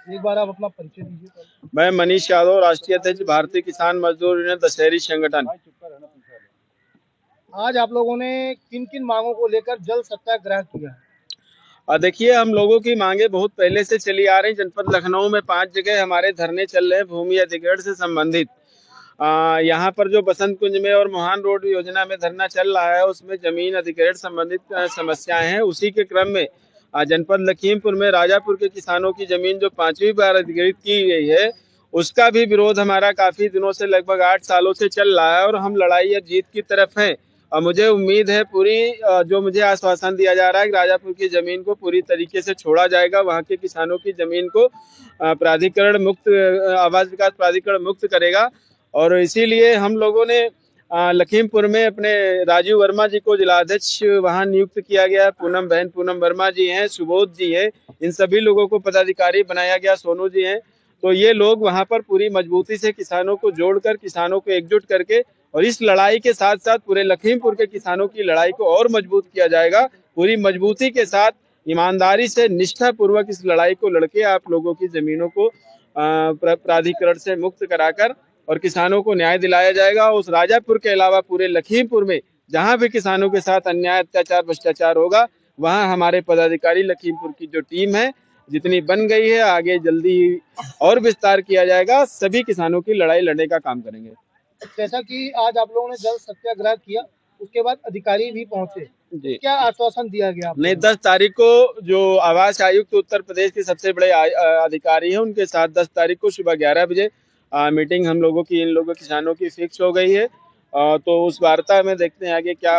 एक बार आप अपना परिचय दीजिए सर। मैं मनीष यादव, राष्ट्रीय अध्यक्ष भारतीय किसान मजदूर यूनियन दशहरी संगठन। आज आप लोगों ने किन किन मांगों को लेकर जल सत्याग्रह किया है? देखिए, हम लोगों की मांगे बहुत पहले से चली आ रही। जनपद लखनऊ में 5 जगह हमारे धरने चल रहे हैं भूमि अधिग्रहण से संबंधित। यहाँ पर जो बसंत कुंज में और मोहान रोड योजना में धरना चल रहा है, उसमें जमीन अधिग्रहण संबंधित समस्याएं हैं। उसी के क्रम में जनपद लखीमपुर में राजापुर के किसानों की जमीन जो 5वीं बार अधिग्रहित की गई है, उसका भी विरोध हमारा काफी दिनों से, लगभग 8 सालों से चल रहा है और हम लड़ाई अब जीत की तरफ हैं। और मुझे उम्मीद है पूरी, जो मुझे आश्वासन दिया जा रहा है कि राजापुर की जमीन को पूरी तरीके से छोड़ा जाएगा, वहां के किसानों की जमीन को प्राधिकरण मुक्त, आवास विकास प्राधिकरण मुक्त करेगा। और इसीलिए हम लोगों ने लखीमपुर में अपने राजीव वर्मा जी को जिलाध्यक्ष वहां नियुक्त किया गया। पूनम वर्मा जी हैं, सुबोध जी है, इन सभी लोगों को पदाधिकारी बनाया गया, सोनू जी हैं। तो ये लोग वहां पर पूरी मजबूती से किसानों को जोड़कर, किसानों को एकजुट करके, और इस लड़ाई के साथ साथ पूरे लखीमपुर के किसानों की लड़ाई को और मजबूत किया जाएगा। पूरी मजबूती के साथ, ईमानदारी से, निष्ठा पूर्वक इस लड़ाई को लड़के आप लोगों की जमीनों को प्राधिकरण से मुक्त कराकर और किसानों को न्याय दिलाया जाएगा। उस राजापुर के अलावा पूरे लखीमपुर में जहां भी किसानों के साथ अन्याय, अत्याचार, भ्रष्टाचार होगा, वहां हमारे पदाधिकारी लखीमपुर की जो टीम है, जितनी बन गई है, आगे जल्दी और विस्तार किया जाएगा। सभी किसानों की लड़ाई लड़ने का काम करेंगे। जैसा कि आज आप लोगों ने जल सत्याग्रह किया, उसके बाद अधिकारी भी पहुंचे, जी, क्या आश्वासन दिया गया आपको? नहीं, 10 तारीख को जो आवास आयुक्त उत्तर प्रदेश के सबसे बड़े अधिकारी हैं, उनके साथ 10 तारीख को सुबह 11 बजे मीटिंग हम लोगों की, इन लोगों किसानों की फिक्स हो गई है। तो उस वार्ता में देखते हैं आगे क्या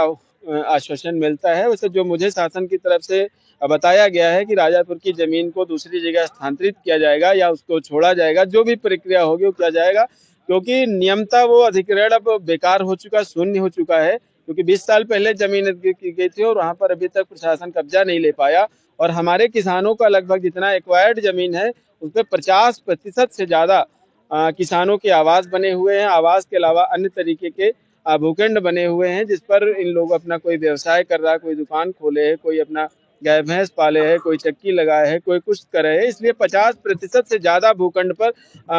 आश्वासन मिलता है। वैसे जो मुझे शासन की तरफ से बताया गया है कि राजापुर की जमीन को दूसरी जगह स्थानांतरित किया जाएगा या उसको छोड़ा जाएगा, जो भी प्रक्रिया होगी वो किया जाएगा, क्योंकि नियमता वो अधिग्रहण अब बेकार हो चुका, शून्य हो चुका है। क्योंकि 20 साल पहले जमीन अधिग्रहित की गई थी और वहां पर अभी तक प्रशासन कब्जा नहीं ले पाया। और हमारे किसानों का लगभग जितना एक्वायर्ड जमीन है, उस पर 50% से ज्यादा किसानों के आवास बने हुए हैं। आवास के अलावा अन्य तरीके के भूखंड बने हुए हैं, जिस पर इन लोग अपना कोई व्यवसाय कर रहा है, कोई दुकान खोले है, कोई अपना गाय भैंस पाले है, कोई चक्की लगाए है, कोई कुछ करे है। इसलिए 50% से ज्यादा भूखंड पर,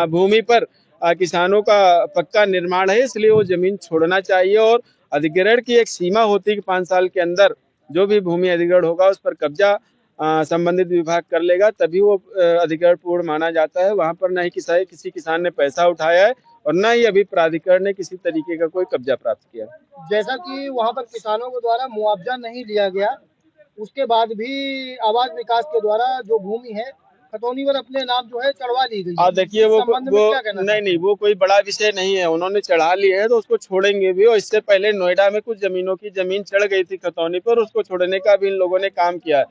भूमि पर किसानों का पक्का निर्माण है। इसलिए वो जमीन छोड़ना चाहिए और अधिग्रहण की एक सीमा होती है कि 5 साल के अंदर जो भी भूमि अधिग्रहण होगा उस पर कब्जा संबंधित विभाग कर लेगा, तभी वो अधिग्रहण पूर्ण माना जाता है। वहां पर न ही किसी किसान ने पैसा उठाया है और न ही अभी प्राधिकरण ने किसी तरीके का कोई कब्जा प्राप्त किया। जैसा कि वहां पर किसानों के द्वारा मुआवजा नहीं लिया गया, उसके बाद भी आवास विकास के द्वारा जो भूमि है खतौनी पर अपने नाम जो है चढ़वा ली गई है। देखिए, वो क्या कहना नहीं, वो कोई बड़ा विषय नहीं है। उन्होंने चढ़ा ली है तो उसको छोड़ेंगे भी। और इससे पहले नोएडा में कुछ जमीनों की जमीन चढ़ गई थी खतौनी पर, उसको छोड़ने का भी इन लोगों ने काम किया है।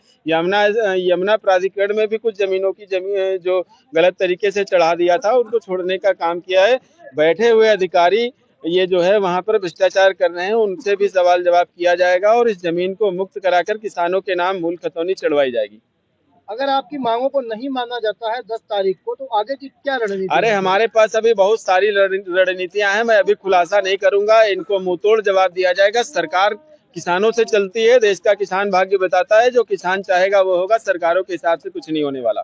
यमुना प्राधिकरण में भी कुछ जमीनों की जमीन जो गलत तरीके से चढ़ा दिया था, उनको छोड़ने का काम किया है। बैठे हुए अधिकारी ये जो है वहां पर भ्रष्टाचार कर रहे हैं, उनसे भी सवाल जवाब किया जाएगा और इस जमीन को मुक्त कराकर किसानों के नाम मूल खतौनी चढ़वाई जाएगी। अगर आपकी मांगों को नहीं माना जाता है 10 तारीख को, तो आगे की क्या रणनीति? अरे, हमारे पास अभी बहुत सारी रणनीतियां हैं, मैं अभी खुलासा नहीं करूंगा। इनको मुंहतोड़ जवाब दिया जाएगा। सरकार किसानों से चलती है, देश का किसान भाग्य बताता है। जो किसान चाहेगा वो होगा। सरकारों के हिसाब से कुछ नहीं होने वाला।